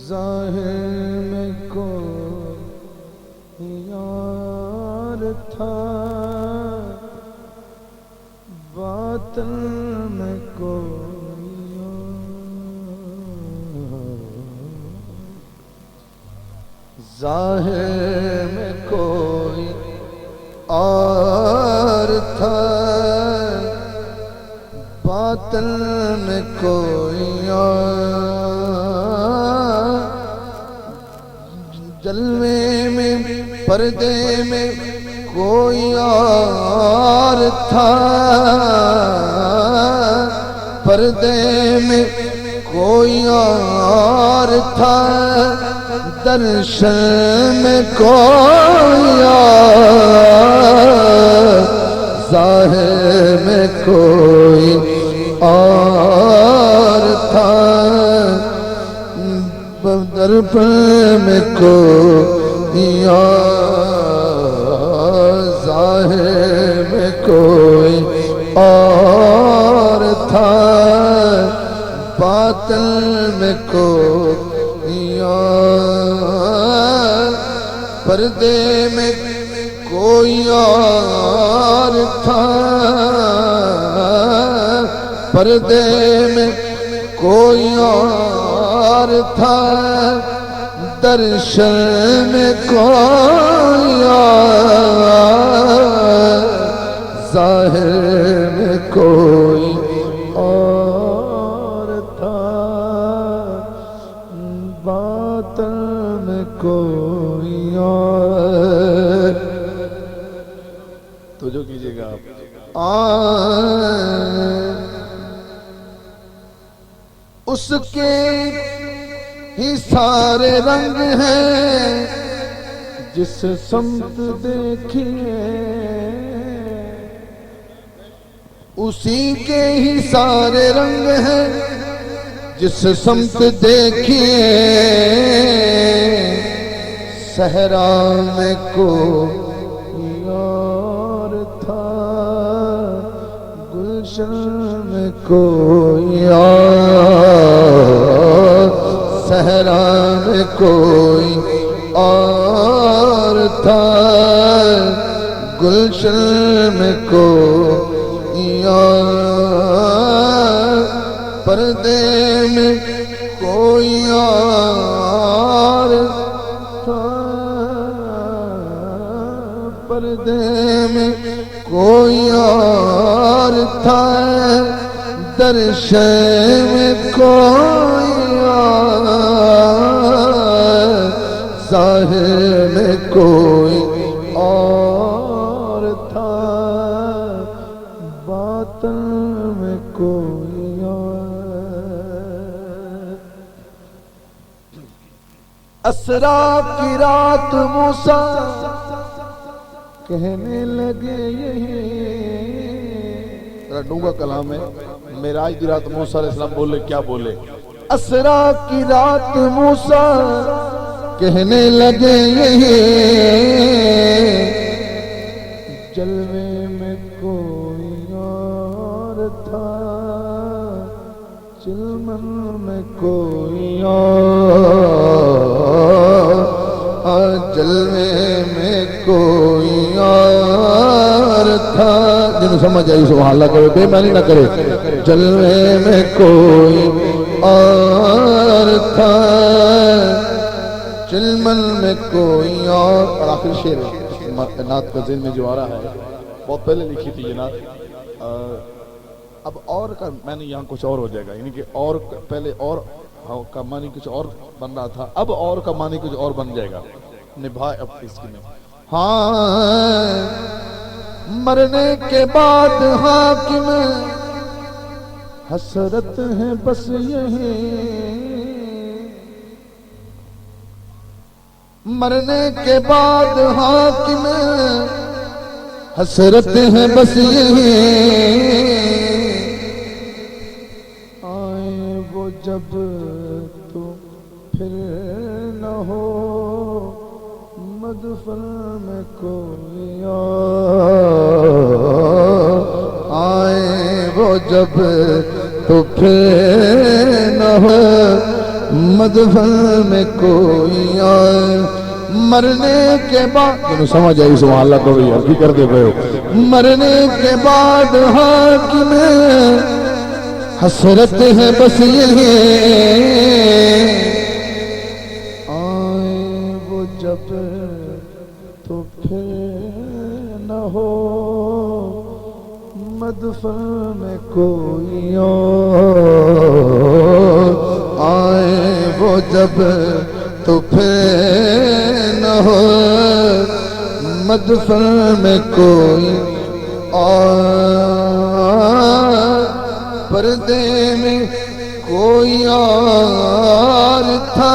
ظاہر میں کوئی یار تھا، باطن میں کوئی ظاہر میں کوئی اور تھا، باطن میں کوئی اور، جلوے میں پردے میں کوئی اور تھا، پردے میں کوئی اور تھا، درشن میں کوئی اور، ظاہر میں کوئی اور تھا، درپن میں کوئی اور، ظاہر میں کوئی اور تھا، باطن میں کوئی اور، پردے میں کوئی اور تھا، پردے میں کوئی اور تھا، درشن میں کوئی اور، ظاہر میں کوئی اور تھا، باطن میں کوئی اور۔ تو جو کیجئے گا آپ اس کے ہی سارے رنگ ہیں، جس سمت دیکھیے اسی کے ہی سارے رنگ ہیں، جس سمت دیکھیے، صحرا میں کوئی اور تھا، گلشن میں کوئی اور، صحرا میں کوئی اور تھا، گلشن میں کوئی اور، پردے میں کوئی اور تھا، پردے میں کوئی اور تھا، درشن میں کوئی اور، ظاہر میں کوئی اور تھا، باطن میں کوئی اور۔ اسریٰ کی رات موسیٰ کہنے لگے یہی، ڈونگا کلام ہے، معراج کی رات موسیٰ علیہ السلام بولے، کیا بولے؟ اسریٰ کی رات موسیٰ کہنے لگے یہی، جلوے میں کوئی اور تھا، چلمن میں کوئی اور، جلوے میں کوئی اور تھا، جنہوں سمجھ آئی سبحان اللہ کرے، بے معنی نہ کرے، جلوے میں کوئی اور تھا، چلمن میں کوئی اور۔ اور آخر شعر نعت کا ذہن میں جو آ رہا ہے، بہت پہلے لکھی تھی یہ نعت، اب اور کا میں نے یہاں کچھ اور ہو جائے گا، یعنی کہ اور پہلے اور کا معنی کچھ اور بن رہا تھا، اب اور کا معنی کچھ اور بن جائے گا، نبھائے اب اس کی میں۔ ہاں مرنے کے بعد حاکم حسرت ہے بس یہی، مرنے کے بعد حاکم حسرت ہے بس یہی، آئے وہ جب تو پھر نہ ہو مدفن میں کوئی اور، آئے وہ جب تو پھر نہ ہو مدفن میں کوئی آئے مرنے کے بعد تمہیں سمجھ آئی سبحان اللہ کرو یار کی کر دے پہ ہو مرنے کے بعد حاکم حسرت ہے بس یہ آئے وہ جب تو پھر نہ ہو مدفن میں کوئی اور آئے وہ جب تو پھر نہ ہو مدفن میں کوئی اور پردے میں کوئی اور تھا